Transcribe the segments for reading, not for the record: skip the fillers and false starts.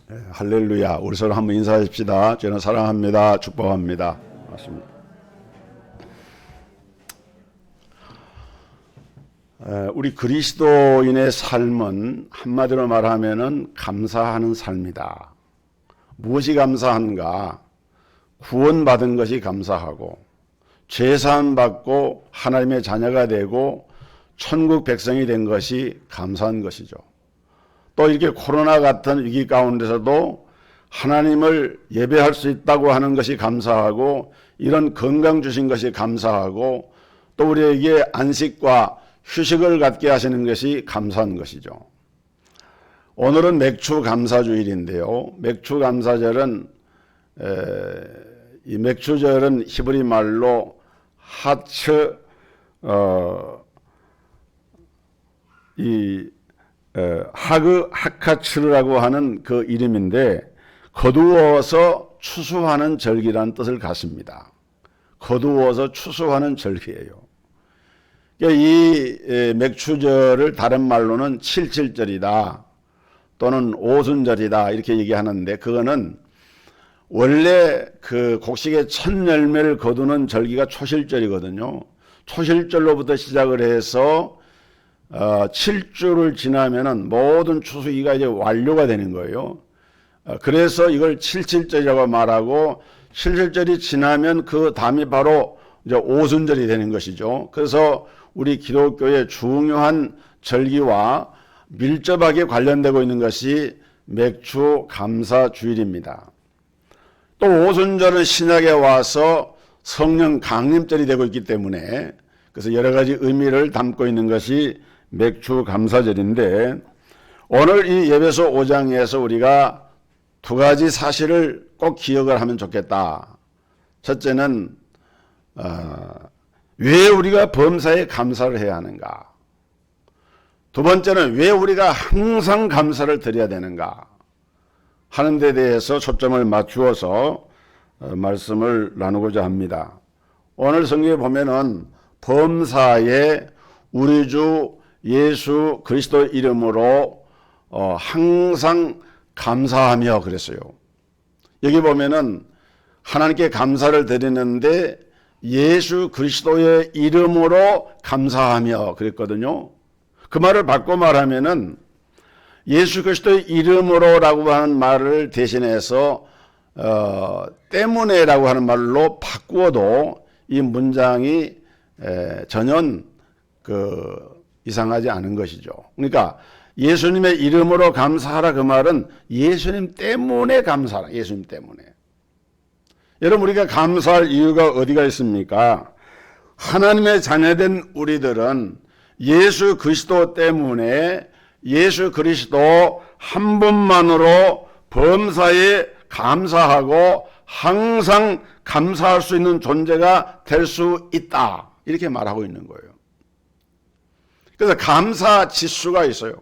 할렐루야. 우리 서로 한번 인사하십시다. 저는 사랑합니다. 축복합니다. 맞습니다. 우리 그리스도인의 삶은 한마디로 말하면은 감사하는 삶이다. 무엇이 감사한가? 구원받은 것이 감사하고, 죄사함 받고 하나님의 자녀가 되고 천국 백성이 된 것이 감사한 것이죠. 또 이렇게 코로나 같은 위기 가운데서도 하나님을 예배할 수 있다고 하는 것이 감사하고, 이런 건강 주신 것이 감사하고, 또 우리에게 안식과 휴식을 갖게 하시는 것이 감사한 것이죠. 오늘은 맥주 감사주일인데요. 맥주 감사절은 이 맥주절은 히브리 말로 하카츠르라고 하는 그 이름인데, 거두어서 추수하는 절기라는 뜻을 갖습니다. 거두어서 추수하는 절기예요. 이 맥추절을 다른 말로는 칠칠절이다 또는 오순절이다 이렇게 얘기하는데, 그거는 원래 그 곡식의 첫 열매를 거두는 절기가 초실절이거든요. 초실절로부터 시작을 해서 7주를 지나면은 모든 추수기가 이제 완료가 되는 거예요. 그래서 이걸 칠칠절이라고 말하고, 칠칠절이 지나면 그 다음이 바로 이제 오순절이 되는 것이죠. 그래서 우리 기독교의 중요한 절기와 밀접하게 관련되고 있는 것이 맥주 감사 주일입니다. 또 오순절은 신약에 와서 성령 강림절이 되고 있기 때문에, 그래서 여러 가지 의미를 담고 있는 것이 맥주 감사절인데, 오늘 이 에베소 5장에서 우리가 두 가지 사실을 꼭 기억을 하면 좋겠다. 첫째는 왜 우리가 범사에 감사를 해야 하는가? 두 번째는 왜 우리가 항상 감사를 드려야 되는가 하는 데 대해서 초점을 맞추어서 말씀을 나누고자 합니다. 오늘 성경에 보면은 범사에 우리 주 예수 그리스도 이름으로 항상 감사하며 그랬어요. 여기 보면은 하나님께 감사를 드리는데 예수 그리스도의 이름으로 감사하며 그랬거든요. 그 말을 바꿔 말하면은 예수 그리스도의 이름으로라고 하는 말을 대신해서 때문에라고 하는 말로 바꾸어도 이 문장이 전혀 이상하지 않은 것이죠. 그러니까 예수님의 이름으로 감사하라, 그 말은 예수님 때문에 감사하라. 예수님 때문에. 여러분, 우리가 감사할 이유가 어디가 있습니까? 하나님의 자녀된 우리들은 예수 그리스도 때문에, 예수 그리스도 한 분만으로 범사에 감사하고 항상 감사할 수 있는 존재가 될 수 있다, 이렇게 말하고 있는 거예요. 그래서 감사 지수가 있어요.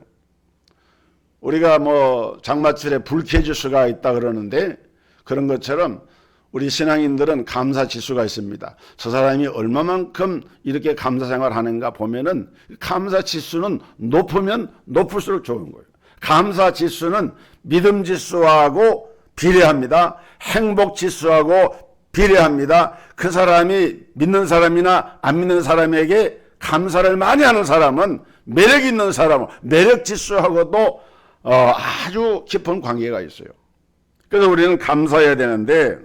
우리가 장마철에 불쾌지수가 있다 그러는데, 그런 것처럼 우리 신앙인들은 감사 지수가 있습니다. 저 사람이 얼마만큼 이렇게 감사 생활하는가 보면은 감사 지수는 높으면 높을수록 좋은 거예요. 감사 지수는 믿음 지수하고 비례합니다. 행복 지수하고 비례합니다. 그 사람이 믿는 사람이나 안 믿는 사람에게 감사를 많이 하는 사람은, 매력 있는 사람은 매력 지수하고도 아주 깊은 관계가 있어요. 그래서 우리는 감사해야 되는데,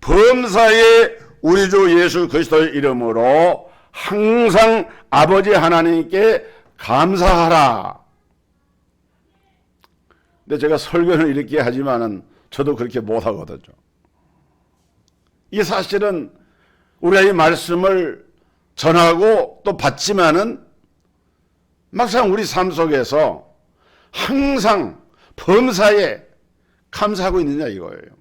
범사에 우리 주 예수 그리스도의 이름으로 항상 아버지 하나님께 감사하라. 근데 제가 설교는 이렇게 하지만은 저도 그렇게 못하거든요. 이 사실은 우리가 이 말씀을 전하고 또 받지만은 막상 우리 삶 속에서 항상 범사에 감사하고 있느냐 이거예요.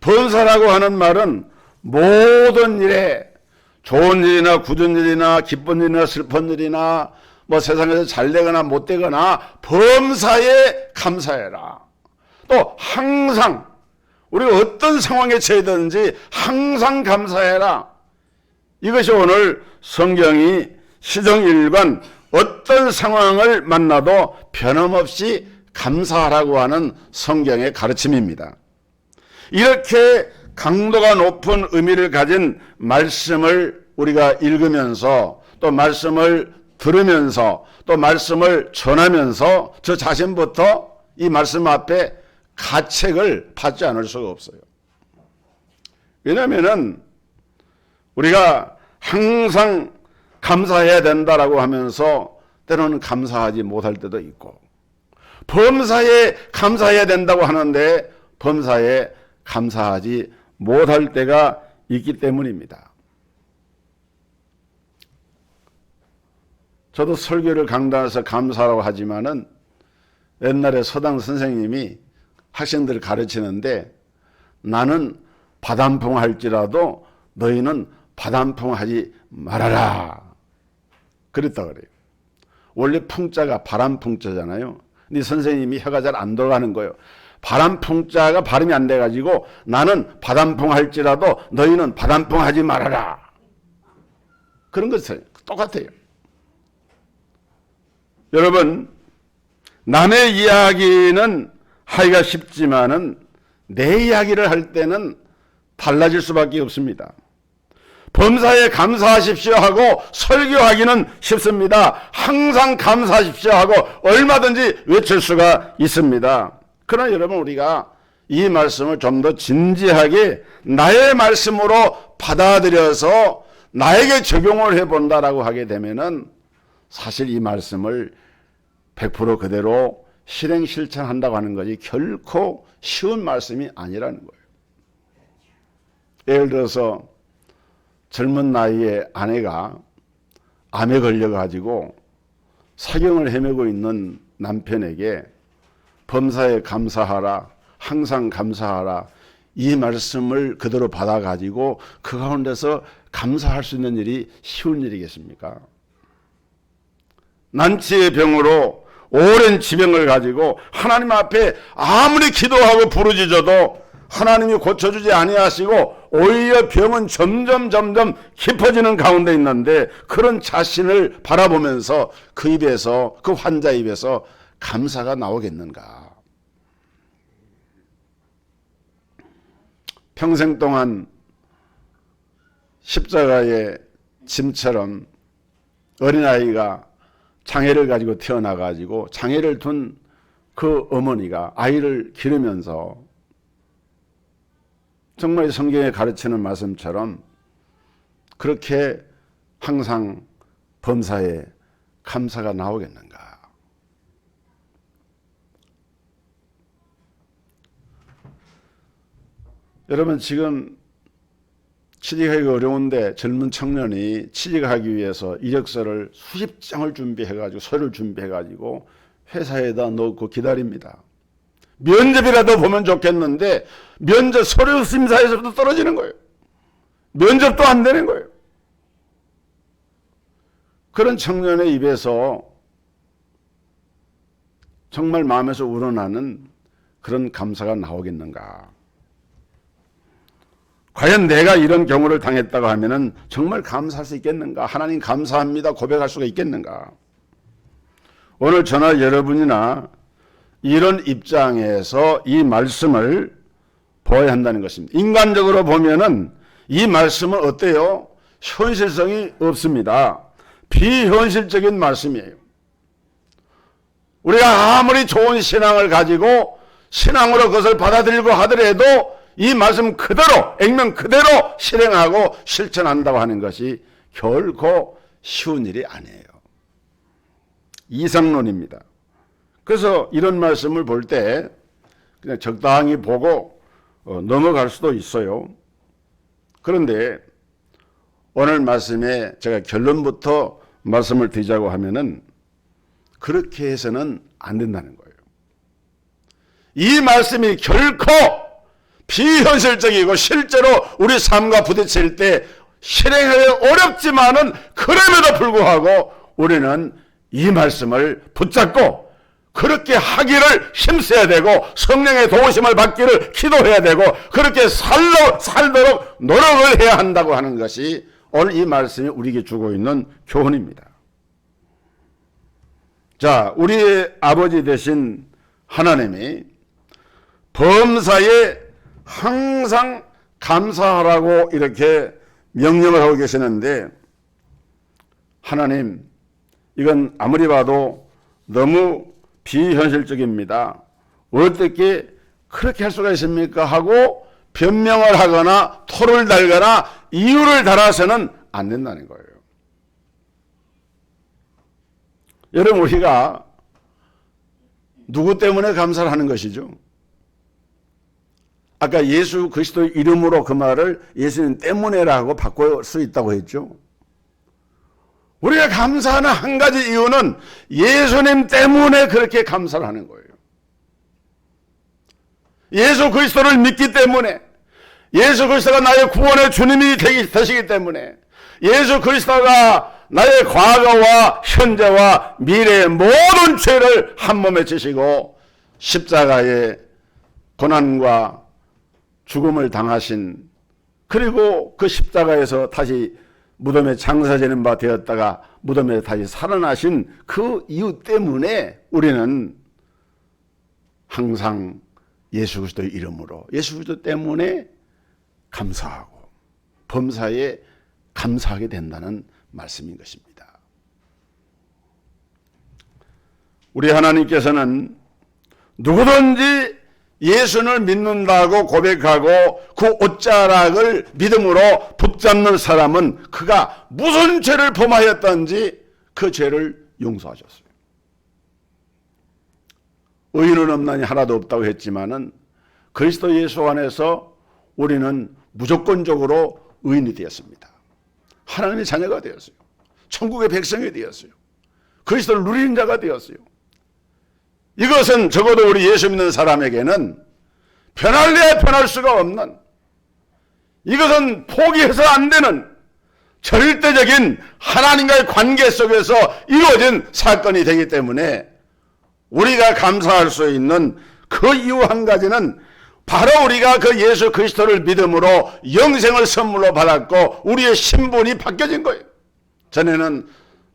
범사라고 하는 말은 모든 일에, 좋은 일이나 굳은 일이나 기쁜 일이나 슬픈 일이나 세상에서 잘 되거나 못 되거나 범사에 감사해라. 또 항상 우리가 어떤 상황에 처해든지 항상 감사해라. 이것이 오늘 성경이 시정일관 어떤 상황을 만나도 변함없이 감사하라고 하는 성경의 가르침입니다. 이렇게 강도가 높은 의미를 가진 말씀을 우리가 읽으면서 또 말씀을 들으면서 또 말씀을 전하면서 저 자신부터 이 말씀 앞에 가책을 받지 않을 수가 없어요. 왜냐하면 우리가 항상 감사해야 된다라고 하면서 때로는 감사하지 못할 때도 있고, 범사에 감사해야 된다고 하는데 범사에 감사하지 못할 때가 있기 때문입니다. 저도 설교를 강단에서 감사라고 하지만은 옛날에 서당 선생님이 학생들을 가르치는데 나는 바람풍 할지라도 너희는 바람풍 하지 말아라 그랬다 그래요. 원래 풍자가 바람풍자잖아요. 근데 선생님이 혀가 잘 안 돌아가는 거예요. 바람풍자가 발음이 안 돼가지고 나는 바람풍 할지라도 너희는 바람풍 하지 말아라. 그런 것은 똑같아요. 여러분, 남의 이야기는 하기가 쉽지만은 내 이야기를 할 때는 달라질 수밖에 없습니다. 범사에 감사하십시오 하고 설교하기는 쉽습니다. 항상 감사하십시오 하고 얼마든지 외칠 수가 있습니다. 그러나 여러분, 우리가 이 말씀을 좀 더 진지하게 나의 말씀으로 받아들여서 나에게 적용을 해본다라고 하게 되면은 사실 이 말씀을 100% 그대로 실행 실천한다고 하는 것이 결코 쉬운 말씀이 아니라는 거예요. 예를 들어서 젊은 나이에 아내가 암에 걸려가지고 사경을 헤매고 있는 남편에게 범사에 감사하라, 항상 감사하라, 이 말씀을 그대로 받아가지고 그 가운데서 감사할 수 있는 일이 쉬운 일이겠습니까? 난치의 병으로 오랜 지병을 가지고 하나님 앞에 아무리 기도하고 부르짖어도 하나님이 고쳐주지 아니하시고 오히려 병은 점점 깊어지는 가운데 있는데 그런 자신을 바라보면서 그 입에서, 그 환자 입에서 감사가 나오겠는가? 평생 동안 십자가의 짐처럼 어린아이가 장애를 가지고 태어나가지고 장애를 둔 그 어머니가 아이를 기르면서 정말 성경에 가르치는 말씀처럼 그렇게 항상 범사에 감사가 나오겠는가? 여러분, 지금 취직하기 어려운데 젊은 청년이 취직하기 위해서 이력서를 수십 장을 준비해가지고 서류를 준비해가지고 회사에다 넣고 기다립니다. 면접이라도 보면 좋겠는데 면접 서류 심사에서도 떨어지는 거예요. 면접도 안 되는 거예요. 그런 청년의 입에서 정말 마음에서 우러나는 그런 감사가 나오겠는가? 과연 내가 이런 경우를 당했다고 하면은 정말 감사할 수 있겠는가? 하나님 감사합니다 고백할 수가 있겠는가? 오늘 저나 여러분이나 이런 입장에서 이 말씀을 보아야 한다는 것입니다. 인간적으로 보면은 이 말씀은 어때요? 현실성이 없습니다. 비현실적인 말씀이에요. 우리가 아무리 좋은 신앙을 가지고 신앙으로 그것을 받아들이고 하더라도 이 말씀 그대로, 액면 그대로 실행하고 실천한다고 하는 것이 결코 쉬운 일이 아니에요. 이상론입니다. 그래서 이런 말씀을 볼 때 그냥 적당히 보고 넘어갈 수도 있어요. 그런데 오늘 말씀에 제가 결론부터 말씀을 드리자고 하면은 그렇게 해서는 안 된다는 거예요. 이 말씀이 결코 비현실적이고 실제로 우리 삶과 부딪힐 때 실행하기 어렵지만은 그럼에도 불구하고 우리는 이 말씀을 붙잡고 그렇게 하기를 힘써야 되고 성령의 도우심을 받기를 기도해야 되고 그렇게 살도록 노력을 해야 한다고 하는 것이 오늘 이 말씀이 우리에게 주고 있는 교훈입니다. 자, 우리의 아버지 되신 하나님이 범사에 항상 감사하라고 이렇게 명령을 하고 계시는데, 하나님, 이건 아무리 봐도 너무 비현실적입니다. 어떻게 그렇게 할 수가 있습니까? 하고 변명을 하거나 토를 달거나 이유를 달아서는 안 된다는 거예요. 여러분, 우리가 누구 때문에 감사를 하는 것이죠? 아까 예수 그리스도 이름으로 그 말을 예수님 때문에라고 바꿀 수 있다고 했죠. 우리가 감사하는 한 가지 이유는 예수님 때문에 그렇게 감사를 하는 거예요. 예수 그리스도를 믿기 때문에, 예수 그리스도가 나의 구원의 주님이 되시기 때문에, 예수 그리스도가 나의 과거와 현재와 미래의 모든 죄를 한 몸에 지시고 십자가의 고난과 죽음을 당하신, 그리고 그 십자가에서 다시 무덤에 장사되는 바 되었다가 무덤에 다시 살아나신 그 이유 때문에 우리는 항상 예수 그리스도의 이름으로, 예수 그리스도 때문에 감사하고 범사에 감사하게 된다는 말씀인 것입니다. 우리 하나님께서는 누구든지 예수를 믿는다고 고백하고 그 옷자락을 믿음으로 붙잡는 사람은 그가 무슨 죄를 범하였던지 그 죄를 용서하셨어요. 의인은 없나니 하나도 없다고 했지만은 그리스도 예수 안에서 우리는 무조건적으로 의인이 되었습니다. 하나님의 자녀가 되었어요. 천국의 백성이 되었어요. 그리스도를 누리는 자가 되었어요. 이것은 적어도 우리 예수 믿는 사람에게는 변할래야 변할 수가 없는, 이것은 포기해서 안 되는 절대적인 하나님과의 관계 속에서 이루어진 사건이 되기 때문에 우리가 감사할 수 있는 그 이유 한 가지는 바로 우리가 그 예수 그리스도를 믿음으로 영생을 선물로 받았고 우리의 신분이 바뀌어진 거예요. 전에는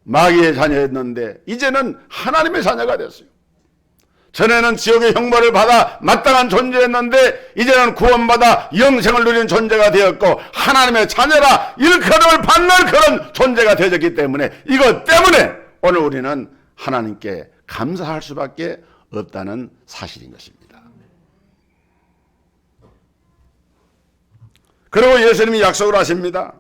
마귀의 자녀였는데 이제는 하나님의 자녀가 됐어요. 전에는 지옥의 형벌을 받아 마땅한 존재였는데 이제는 구원받아 영생을 누리는 존재가 되었고 하나님의 자녀라 일컬음을 받는 그런 존재가 되었기 때문에, 이것 때문에 오늘 우리는 하나님께 감사할 수밖에 없다는 사실인 것입니다. 그리고 예수님이 약속을 하십니다.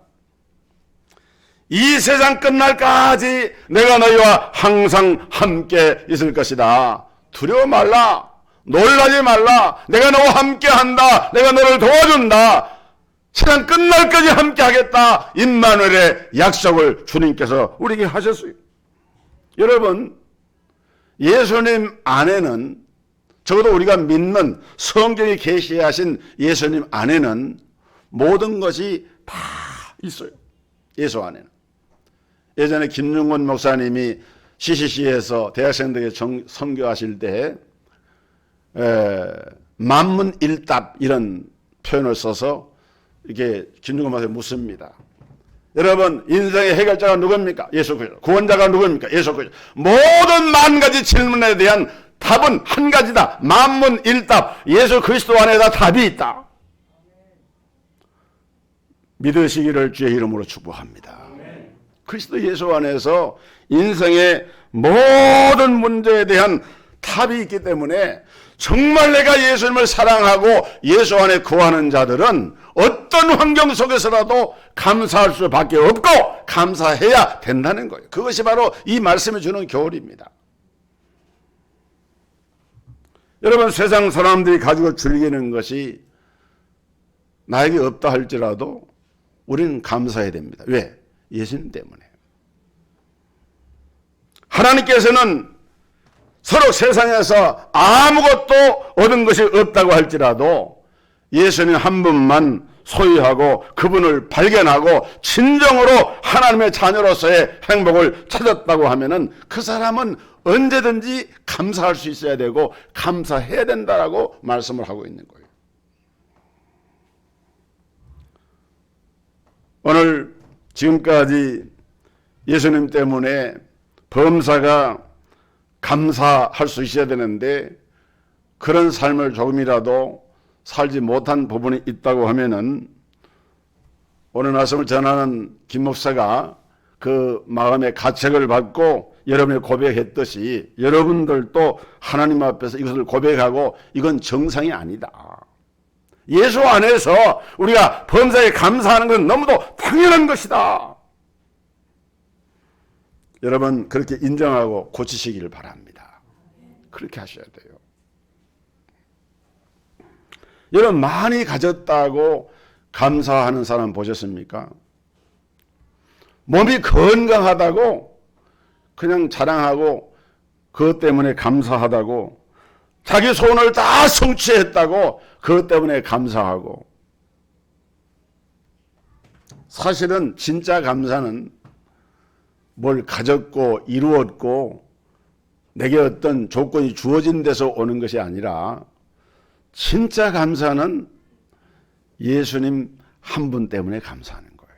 이 세상 끝날까지 내가 너희와 항상 함께 있을 것이다. 두려워 말라. 놀라지 말라. 내가 너와 함께 한다. 내가 너를 도와준다. 세상 끝날까지 함께 하겠다. 임마누엘의 약속을 주님께서 우리에게 하셨어요. 여러분, 예수님 안에는, 적어도 우리가 믿는 성경이 계시하신 예수님 안에는 모든 것이 다 있어요. 예수 안에는. 예전에 김중곤 목사님이 CCC에서 대학생들에게 선교하실 때 만문일답 이런 표현을 써서 이렇게 김중곤 목사님이 묻습니다. 여러분, 인생의 해결자가 누굽니까? 예수 그리스도. 구원자가 누굽니까? 예수 그리스도. 모든 만 가지 질문에 대한 답은 한 가지다. 만문일답. 예수 그리스도 안에다 답이 있다. 믿으시기를 주의 이름으로 축복합니다. 그리스도 예수 안에서 인생의 모든 문제에 대한 답이 있기 때문에 정말 내가 예수님을 사랑하고 예수 안에 거하는 자들은 어떤 환경 속에서라도 감사할 수밖에 없고 감사해야 된다는 거예요. 그것이 바로 이 말씀이 주는 교훈입니다. 여러분, 세상 사람들이 가지고 즐기는 것이 나에게 없다 할지라도 우리는 감사해야 됩니다. 왜? 예수님 때문에. 하나님께서는 서로 세상에서 아무것도 얻은 것이 없다고 할지라도 예수님 한 분만 소유하고 그분을 발견하고 진정으로 하나님의 자녀로서의 행복을 찾았다고 하면은 그 사람은 언제든지 감사할 수 있어야 되고 감사해야 된다라고 말씀을 하고 있는 거예요. 오늘 지금까지 예수님 때문에 범사가 감사할 수 있어야 되는데 그런 삶을 조금이라도 살지 못한 부분이 있다고 하면은 오늘 말씀을 전하는 김 목사가 그 마음의 가책을 받고 여러분이 고백했듯이 여러분들도 하나님 앞에서 이것을 고백하고 이건 정상이 아니다. 예수 안에서 우리가 범사에 감사하는 건 너무도 당연한 것이다. 여러분 그렇게 인정하고 고치시기를 바랍니다. 그렇게 하셔야 돼요. 여러분 많이 가졌다고 감사하는 사람 보셨습니까? 몸이 건강하다고 그냥 자랑하고 그것 때문에 감사하다고 자기 소원을 다 성취했다고 그것 때문에 감사하고 사실은 진짜 감사는 뭘 가졌고 이루었고 내게 어떤 조건이 주어진 데서 오는 것이 아니라 진짜 감사는 예수님 한 분 때문에 감사하는 거예요.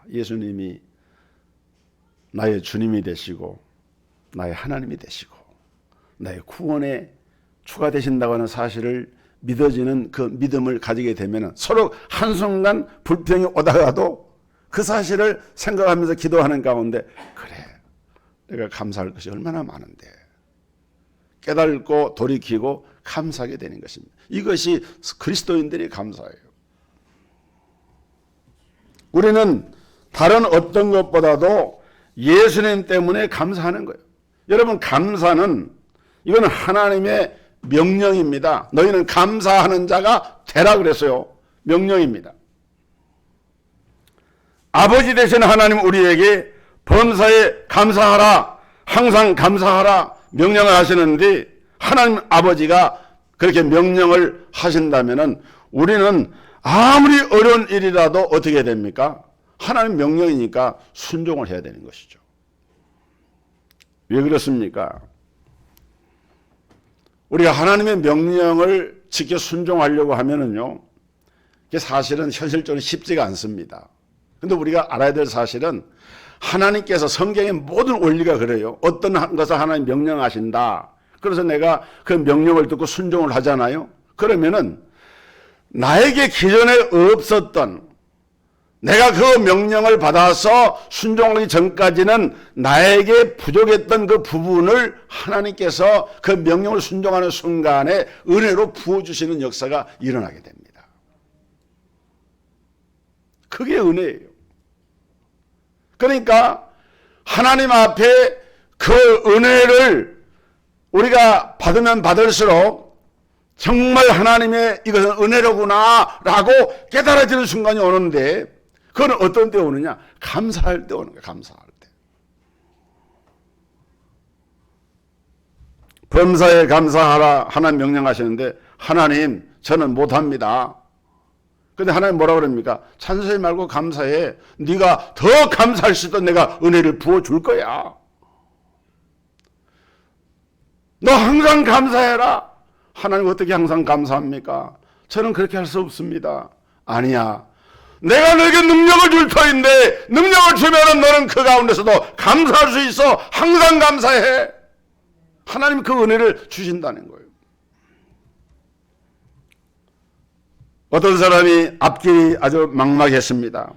예수님이 나의 주님이 되시고 나의 하나님이 되시고 나의 구원의 주가 되신다고 하는 사실을 믿어지는 그 믿음을 가지게 되면 서로 한순간 불평이 오다가도 그 사실을 생각하면서 기도하는 가운데 그래 내가 감사할 것이 얼마나 많은데 깨닫고 돌이키고 감사하게 되는 것입니다. 이것이 그리스도인들의 감사예요. 우리는 다른 어떤 것보다도 예수님 때문에 감사하는 거예요. 여러분 감사는 이거는 하나님의 명령입니다. 너희는 감사하는 자가 되라 그랬어요. 명령입니다. 아버지 되신 하나님 우리에게 범사에 감사하라 항상 감사하라 명령을 하시는데 하나님 아버지가 그렇게 명령을 하신다면 우리는 아무리 어려운 일이라도 어떻게 됩니까? 하나님 명령이니까 순종을 해야 되는 것이죠. 왜 그렇습니까? 우리가 하나님의 명령을 지켜 순종하려고 하면은요, 이게 사실은 현실적으로 쉽지가 않습니다. 근데 우리가 알아야 될 사실은 하나님께서 성경의 모든 원리가 그래요. 어떤 것을 하나님 명령하신다. 그래서 내가 그 명령을 듣고 순종을 하잖아요. 그러면은 나에게 기존에 없었던 내가 그 명령을 받아서 순종하기 전까지는 나에게 부족했던 그 부분을 하나님께서 그 명령을 순종하는 순간에 은혜로 부어주시는 역사가 일어나게 됩니다. 그게 은혜예요. 그러니까 하나님 앞에 그 은혜를 우리가 받으면 받을수록 정말 하나님의 이것은 은혜로구나 라고 깨달아지는 순간이 오는데 그건 어떤 때 오느냐? 감사할 때 오는 거예요. 감사할 때. 범사에 감사하라 하나님 명령하시는데 하나님 저는 못합니다. 근데 하나님 뭐라고 그럽니까? 찬성하지 말고 감사해. 네가 더 감사할 수 있도록 내가 은혜를 부어줄 거야. 너 항상 감사해라. 하나님 어떻게 항상 감사합니까? 저는 그렇게 할 수 없습니다. 아니야. 내가 너에게 능력을 줄 터인데 능력을 주면 너는 그 가운데서도 감사할 수 있어. 항상 감사해. 하나님 그 은혜를 주신다는 거예요. 어떤 사람이 앞길이 아주 막막했습니다.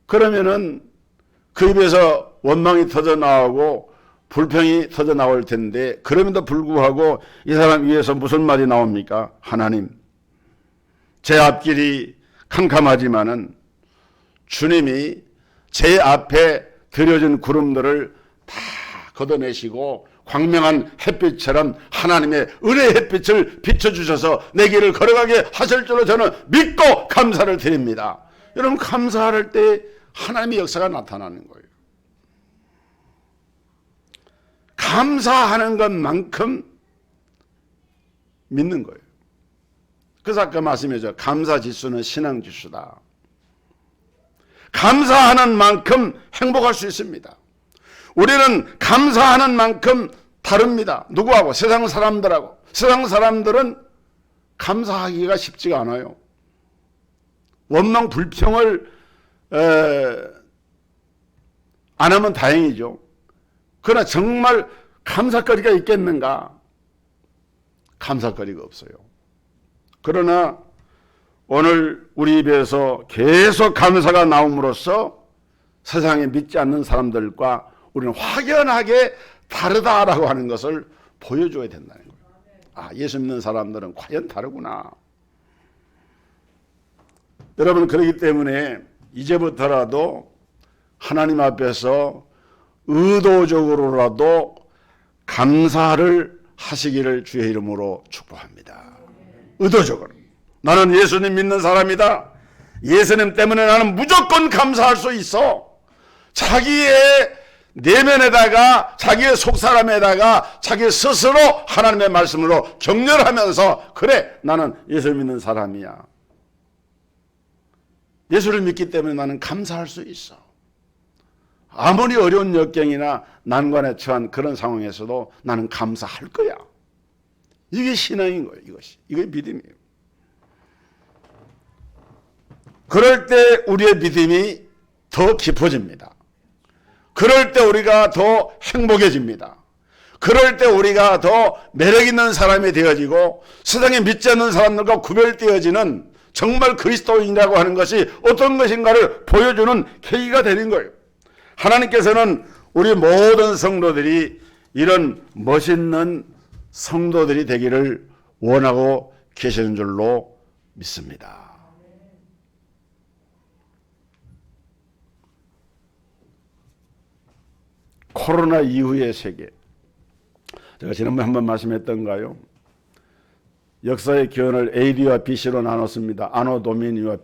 그러면은 그 입에서 원망이 터져 나오고 불평이 터져 나올 텐데 그럼에도 불구하고 이 사람 위에서 무슨 말이 나옵니까? 하나님, 제 앞길이 캄캄하지만은 주님이 제 앞에 들여진 구름들을 다 걷어내시고 광명한 햇빛처럼 하나님의 은혜의 햇빛을 비춰주셔서 내 길을 걸어가게 하실 줄로 저는 믿고 감사를 드립니다. 여러분 감사할 때 하나님의 역사가 나타나는 거예요. 감사하는 것만큼 믿는 거예요. 그래서 아까 말씀했죠. 감사지수는 신앙지수다. 감사하는 만큼 행복할 수 있습니다. 우리는 감사하는 만큼 다릅니다. 누구하고? 세상 사람들하고. 세상 사람들은 감사하기가 쉽지가 않아요. 원망 불평을 안 하면 다행이죠. 그러나 정말 감사거리가 있겠는가? 감사거리가 없어요. 그러나 오늘 우리 입에서 계속 감사가 나옴으로써 세상에 믿지 않는 사람들과 우리는 확연하게 다르다라고 하는 것을 보여줘야 된다는 거예요. 아, 예수 믿는 사람들은 과연 다르구나. 여러분, 그렇기 때문에 이제부터라도 하나님 앞에서 의도적으로라도 감사를 하시기를 주의 이름으로 축복합니다. 의도적으로. 나는 예수님 믿는 사람이다. 예수님 때문에 나는 무조건 감사할 수 있어. 자기의 내면에다가 자기의 속사람에다가 자기 스스로 하나님의 말씀으로 격려하면서 그래, 나는 예수 믿는 사람이야. 예수를 믿기 때문에 나는 감사할 수 있어. 아무리 어려운 역경이나 난관에 처한 그런 상황에서도 나는 감사할 거야. 이게 신앙인 거예요. 이게 믿음이에요. 그럴 때 우리의 믿음이 더 깊어집니다. 그럴 때 우리가 더 행복해집니다. 그럴 때 우리가 더 매력 있는 사람이 되어지고 세상에 믿지 않는 사람들과 구별되어지는 정말 그리스도인이라고 하는 것이 어떤 것인가를 보여주는 계기가 되는 거예요. 하나님께서는 우리 모든 성도들이 이런 멋있는 성도들이 되기를 원하고 계시는 줄로 믿습니다. 코로나 이후의 세계. 제가 지난번에 한번 말씀했던가요? 역사의 기원을 AD와 BC로 나눴습니다. 아노 도미니와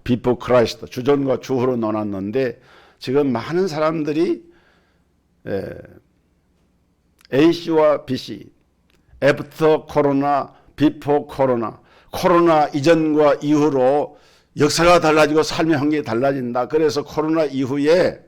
비포 크라이스트, 주전과 주후로 나눴는데 지금 많은 사람들이 AC와 BC, 애프터 코로나, 비포 코로나, 코로나 이전과 이후로 역사가 달라지고 삶의 환경이 달라진다. 그래서 코로나 이후에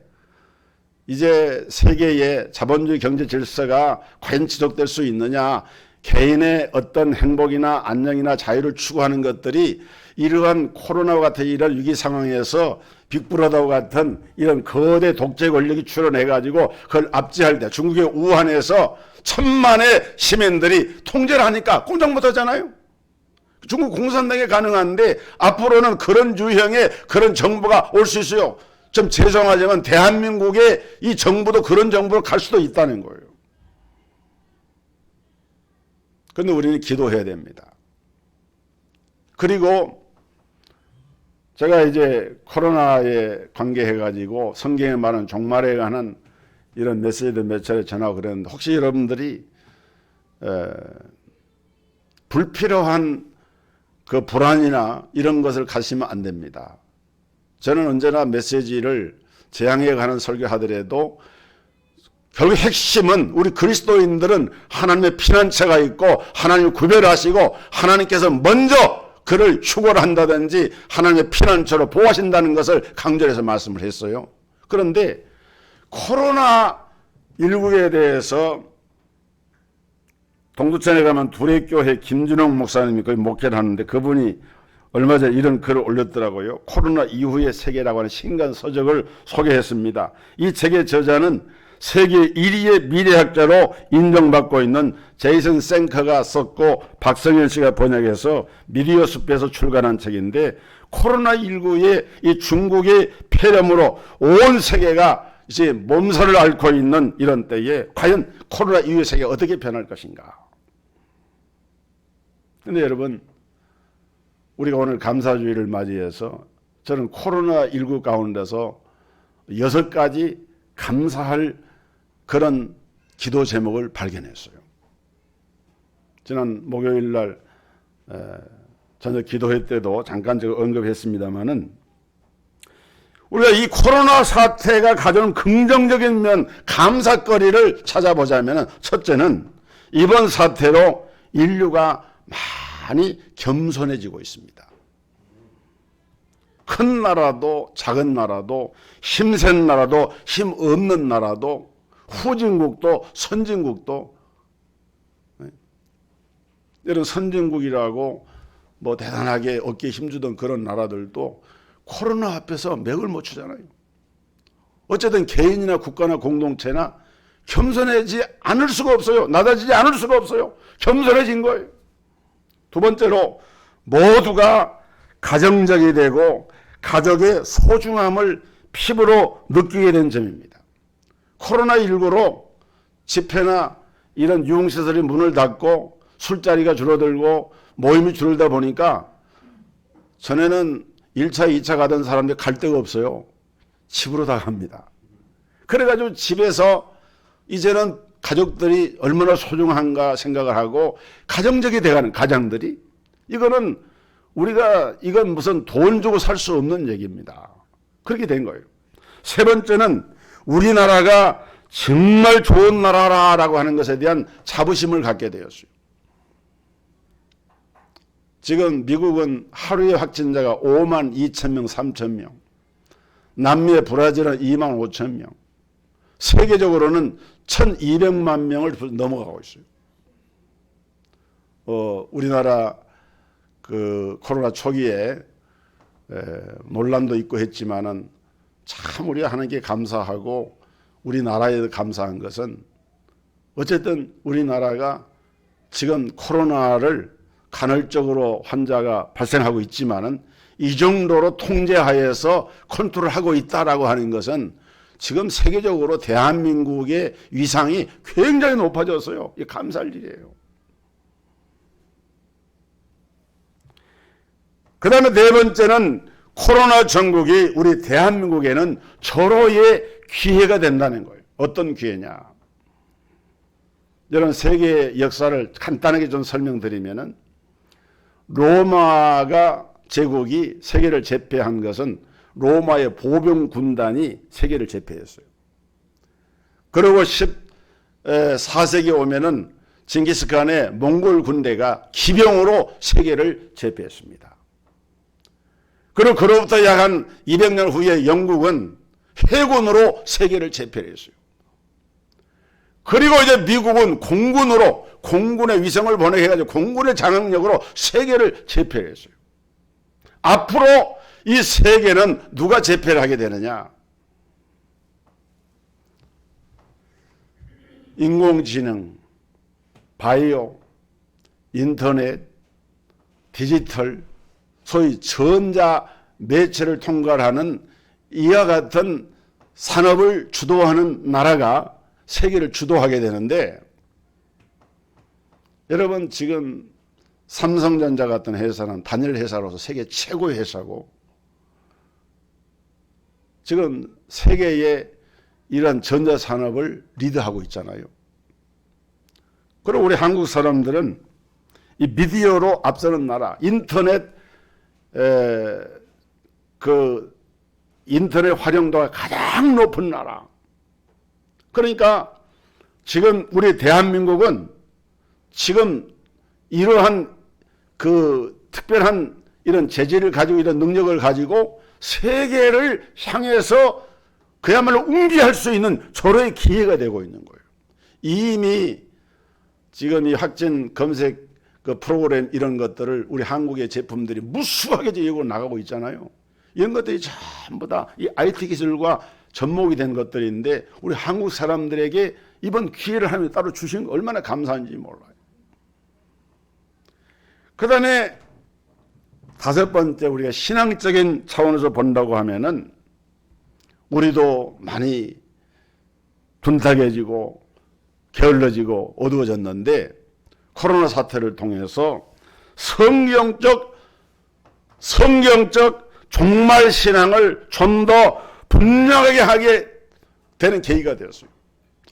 이제 세계의 자본주의 경제 질서가 과연 지속될 수 있느냐, 개인의 어떤 행복이나 안녕이나 자유를 추구하는 것들이 이러한 코로나와 같은 이런 위기 상황에서 빅브라더와 같은 이런 거대 독재 권력이 출현해가지고 그걸 압제할 때 중국의 우한에서 천만의 시민들이 통제를 하니까 꼼짝 못하잖아요. 중국 공산당이 가능한데 앞으로는 그런 유형의 그런 정부가 올 수 있어요. 좀 죄송하지만 대한민국의 이 정부도 그런 정부로 갈 수도 있다는 거예요. 그런데 우리는 기도해야 됩니다. 그리고 제가 이제 코로나에 관계해가지고 성경에 말하는 종말에 관한 이런 메시지도 몇 차례 전하고 그랬는데 혹시 여러분들이 불필요한 그 불안이나 이런 것을 가지시면 안 됩니다. 저는 언제나 메시지를 재앙에 관한 설교하더라도 결국 핵심은 우리 그리스도인들은 하나님의 피난처가 있고 하나님을 구별하시고 하나님께서 먼저 그를 휴거를 한다든지 하나님의 피난처로 보호하신다는 것을 강조해서 말씀을 했어요. 그런데 코로나19에 대해서 동두천에 가면 두레교회 김준홍 목사님이 거기 목회를 하는데 그분이 얼마 전에 이런 글을 올렸더라고요. 코로나 이후의 세계라고 하는 신간 서적을 소개했습니다. 이 책의 저자는 세계 1위의 미래학자로 인정받고 있는 제이슨 생커가 썼고 박성현 씨가 번역해서 미디어 숲에서 출간한 책인데 코로나19의 이 중국의 폐렴으로 온 세계가 이제 몸살을 앓고 있는 이런 때에 과연 코로나 이후의 세계가 어떻게 변할 것인가. 그런데 여러분, 우리가 오늘 감사주의를 맞이해서 저는 코로나19 가운데서 6가지 감사할 그런 기도 제목을 발견했어요. 지난 목요일 날 저녁 기도회 때도 잠깐 제가 언급했습니다마는 우리가 이 코로나 사태가 가져온 긍정적인 면, 감사거리를 찾아보자면 첫째는 이번 사태로 인류가 많이 겸손해지고 있습니다. 큰 나라도 작은 나라도 힘센 나라도 힘 없는 나라도 후진국도 선진국도 이런 선진국이라고 뭐 대단하게 어깨에 힘주던 그런 나라들도 코로나 앞에서 맥을 못 추잖아요. 어쨌든 개인이나 국가나 공동체나 겸손해지지 않을 수가 없어요. 낮아지지 않을 수가 없어요. 겸손해진 거예요. 두 번째로 모두가 가정적이 되고 가족의 소중함을 피부로 느끼게 된 점입니다. 코로나19로 집회나 이런 유흥시설이 문을 닫고 술자리가 줄어들고 모임이 줄어들다 보니까 전에는 1차, 2차 가던 사람들 갈 데가 없어요. 집으로 다 갑니다. 그래가지고 집에서 이제는 가족들이 얼마나 소중한가 생각을 하고 가정적이 돼가는 가장들이, 이거는 우리가 이건 무슨 돈 주고 살 수 없는 얘기입니다. 그렇게 된 거예요. 세 번째는 우리나라가 정말 좋은 나라라고 하는 것에 대한 자부심을 갖게 되었어요. 지금 미국은 하루에 확진자가 5만 2천 명, 3천 명, 남미의 브라질은 2만 5천 명, 세계적으로는 1,200만 명을 넘어가고 있어요. 우리나라 그 코로나 초기에 논란도 있고 했지만은 참 우리가 하나님께 감사하고 우리나라에 감사한 것은 어쨌든 우리나라가 지금 코로나를 간헐적으로 환자가 발생하고 있지만은 이 정도로 통제하에서 컨트롤하고 있다라고 하는 것은 지금 세계적으로 대한민국의 위상이 굉장히 높아졌어요. 이게 감사할 일이에요. 그 다음에 네 번째는 코로나 전국이 우리 대한민국에는 절호의 기회가 된다는 거예요. 어떤 기회냐. 여러분 세계 역사를 간단하게 좀 설명드리면은 로마가 제국이 세계를 제패한 것은 로마의 보병 군단이 세계를 제패했어요. 그리고 14세기 오면은 징기스칸의 몽골 군대가 기병으로 세계를 제패했습니다. 그리고 그로부터 약 한 200년 후에 영국은 해군으로 세계를 제패했어요. 그리고 이제 미국은 공군으로, 공군의 위성을 보내가지고 공군의 장악력으로 세계를 제패했어요. 앞으로 이 세계는 누가 제패를 하게 되느냐? 인공지능, 바이오, 인터넷, 디지털, 소위 전자 매체를 통괄하는 이와 같은 산업을 주도하는 나라가 세계를 주도하게 되는데, 여러분 지금 삼성전자 같은 회사는 단일 회사로서 세계 최고의 회사고 지금 세계의 이런 전자산업을 리드하고 있잖아요. 그리고 우리 한국 사람들은 이 미디어로 앞서는 나라, 인터넷 인터넷 활용도가 가장 높은 나라. 그러니까 지금 우리 대한민국은 지금 이러한 그 특별한 이런 재질을 가지고 이런 능력을 가지고 세계를 향해서 그야말로 웅기할 수 있는 절호의 기회가 되고 있는 거예요. 이미 지금 이 확진 검색 그 프로그램 이런 것들을 우리 한국의 제품들이 무수하게 지금 나가고 있잖아요. 이런 것들이 전부 다 이 IT 기술과 접목이 된 것들인데 우리 한국 사람들에게 이번 기회를 하나님이 따로 주신 거 얼마나 감사한지 몰라요. 그 다음에 다섯 번째, 우리가 신앙적인 차원에서 본다고 하면은 우리도 많이 둔탁해지고 게을러지고 어두워졌는데 코로나 사태를 통해서 성경적 종말 신앙을 좀 더 분명하게 하게 되는 계기가 되었어요.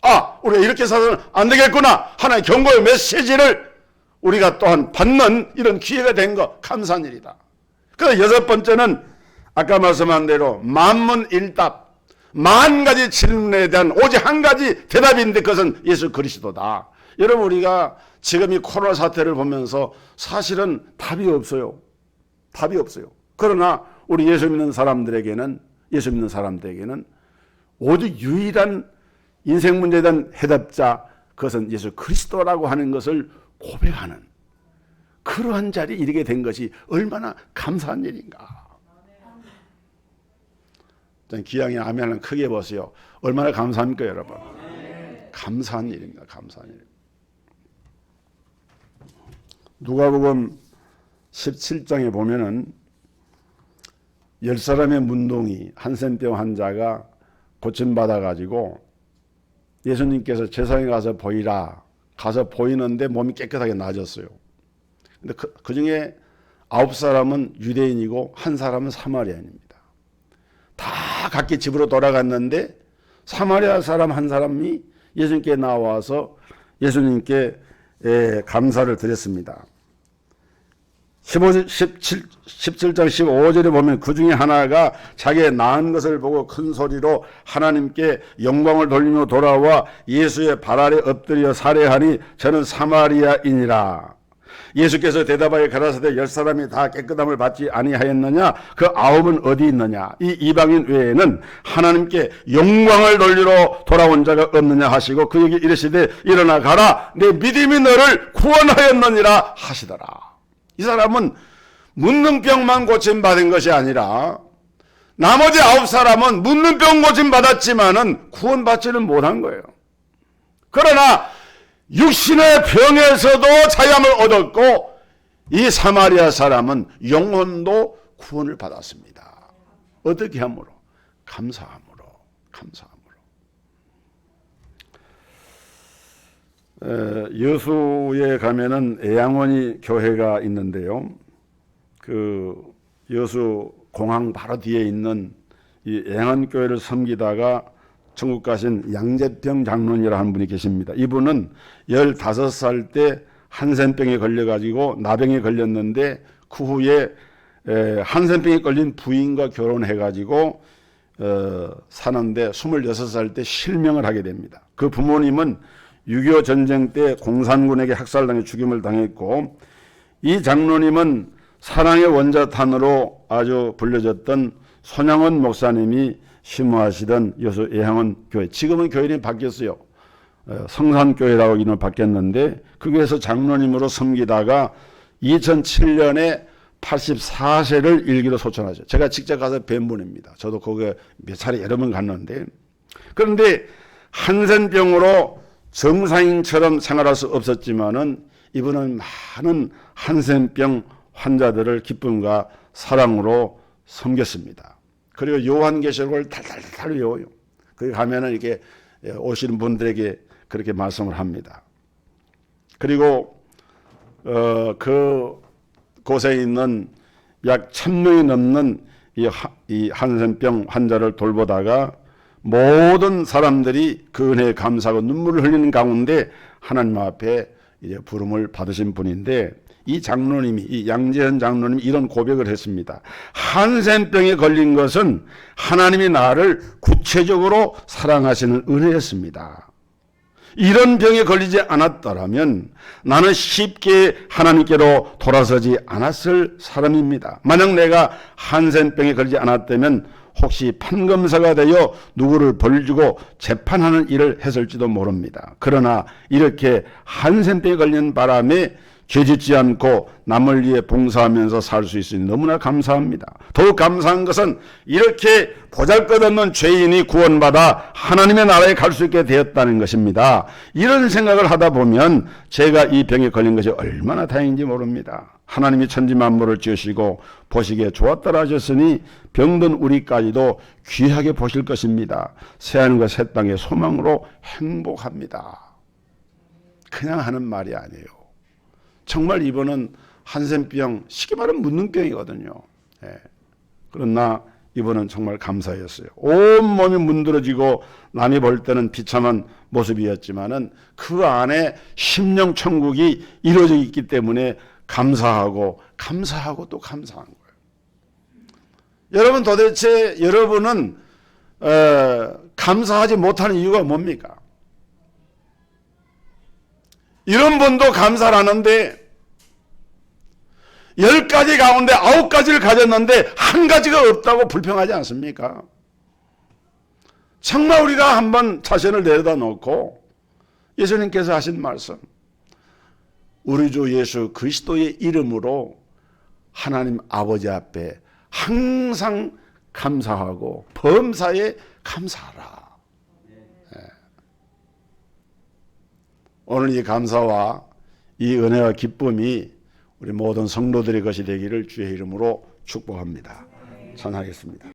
아, 우리가 이렇게 살아서는 안 되겠구나 하나의 경고의 메시지를 우리가 또한 받는 이런 기회가 된 거 감사한 일이다. 그래서 여섯 번째는 아까 말씀한 대로 만문일답, 만 가지 질문에 대한 오직 한 가지 대답인데 그것은 예수 그리스도다. 여러분 우리가 지금 이 코로나 사태를 보면서 사실은 답이 없어요. 답이 없어요. 그러나 우리 예수 믿는 사람들에게는 오직 유일한 인생 문제에 대한 해답자, 그것은 예수 그리스도라고 하는 것을 고백하는 그러한 자리에 이르게 된 것이 얼마나 감사한 일인가. 기왕에 아멘을 크게 보세요. 얼마나 감사합니까 여러분. 감사한 일입니다. 감사한 일. 누가복음 17장에 보면은 10사람의 문둥이 한센병 환자가 고침받아 가지고 예수님께서 제사장에 가서 보이라. 가서 보이는데 몸이 깨끗하게 나아졌어요. 근데 그 중에 9사람은 유대인이고 1사람은 사마리아인입니다. 다 각기 집으로 돌아갔는데 사마리아 사람 1사람이 예수님께 나와서 예수님께 감사를 드렸습니다. 17장 15절에 보면 그 중에 하나가 자기의 나은 것을 보고 큰 소리로 하나님께 영광을 돌리며 돌아와 예수의 발 아래 엎드려 살해하니 저는 사마리아인이라. 예수께서 대답하여 가라사대 10사람이 다 깨끗함을 받지 아니하였느냐? 그 9은 어디 있느냐? 이 이방인 외에는 하나님께 영광을 돌리러 돌아온 자가 없느냐 하시고 그에게 이르시되 일어나 가라. 내 믿음이 너를 구원하였느니라 하시더라. 이 사람은 문둥병만 고침받은 것이 아니라 나머지 9사람은 문둥병 고침받았지만은 구원받지는 못한 거예요. 그러나 육신의 병에서도 자유함을 얻었고 이 사마리아 사람은 영혼도 구원을 받았습니다. 어떻게 함으로? 감사함으로. 여수에 가면은 애양원이 교회가 있는데요. 그 여수 공항 바로 뒤에 있는 이 애양원 교회를 섬기다가 천국 가신 양재평 장로님이라는 분이 계십니다. 이분은 15살 때 한센병에 걸려가지고 나병에 걸렸는데 그 후에 한센병에 걸린 부인과 결혼해가지고 사는데 26살 때 실명을 하게 됩니다. 그 부모님은 6.25 전쟁 때 공산군에게 학살당해 죽임을 당했고 이 장로님은 사랑의 원자탄으로 아주 불려졌던 손양원 목사님이 심호하시던 여수 애양원 교회, 지금은 교회 이름이 바뀌었어요. 성산교회라고 이름을 바뀌었는데 그 교회에서 장로님으로 섬기다가 2007년에 84세를 일기로 소천하죠. 제가 직접 가서 뵌 분입니다. 저도 거기에 몇 차례 여러 번 갔는데, 그런데 한센병으로 정상인처럼 생활할 수 없었지만은 이분은 많은 한센병 환자들을 기쁨과 사랑으로 섬겼습니다. 그리고 요한계시록을 달달달 외워요. 거기 가면은 이렇게 오시는 분들에게 그렇게 말씀을 합니다. 그리고 그 곳에 있는 약 1000명이 넘는 이 한센병 환자를 돌보다가 모든 사람들이 그 은혜에 감사하고 눈물을 흘리는 가운데 하나님 앞에 이제 부름을 받으신 분인데, 이 장로님이, 이 양재현 장로님이 이런 고백을 했습니다. 한센병에 걸린 것은 하나님이 나를 구체적으로 사랑하시는 은혜였습니다. 이런 병에 걸리지 않았더라면 나는 쉽게 하나님께로 돌아서지 않았을 사람입니다. 만약 내가 한센병에 걸리지 않았다면 혹시 판검사가 되어 누구를 벌주고 재판하는 일을 했을지도 모릅니다. 그러나 이렇게 한센병에 걸리는 바람에 죄짓지 않고 남을 위해 봉사하면서 살 수 있으니 너무나 감사합니다. 더욱 감사한 것은 이렇게 보잘것없는 죄인이 구원받아 하나님의 나라에 갈 수 있게 되었다는 것입니다. 이런 생각을 하다 보면 제가 이 병에 걸린 것이 얼마나 다행인지 모릅니다. 하나님이 천지 만물을 지으시고 보시기에 좋았더라 하셨으니 병든 우리까지도 귀하게 보실 것입니다. 새하늘과 새 땅의 소망으로 행복합니다. 그냥 하는 말이 아니에요. 정말 이분은 한센병, 쉽게 말하면 문둥병이거든요. 그러나 이분은 정말 감사했어요. 온몸이 문드러지고 남이 볼 때는 비참한 모습이었지만은 그 안에 심령 천국이 이루어져 있기 때문에 감사하고 또 감사한 거예요. 여러분, 도대체 여러분은 감사하지 못하는 이유가 뭡니까? 이런 분도 감사를 하는데 10가지 가운데 9가지를 가졌는데 한 가지가 없다고 불평하지 않습니까? 정말 우리가 한번 자신을 내려다 놓고 예수님께서 하신 말씀, 우리 주 예수 그리스도의 이름으로 하나님 아버지 앞에 항상 감사하고 범사에 감사하라. 오늘 이 감사와 이 은혜와 기쁨이 우리 모든 성도들의 것이 되기를 주의 이름으로 축복합니다. 찬양하겠습니다.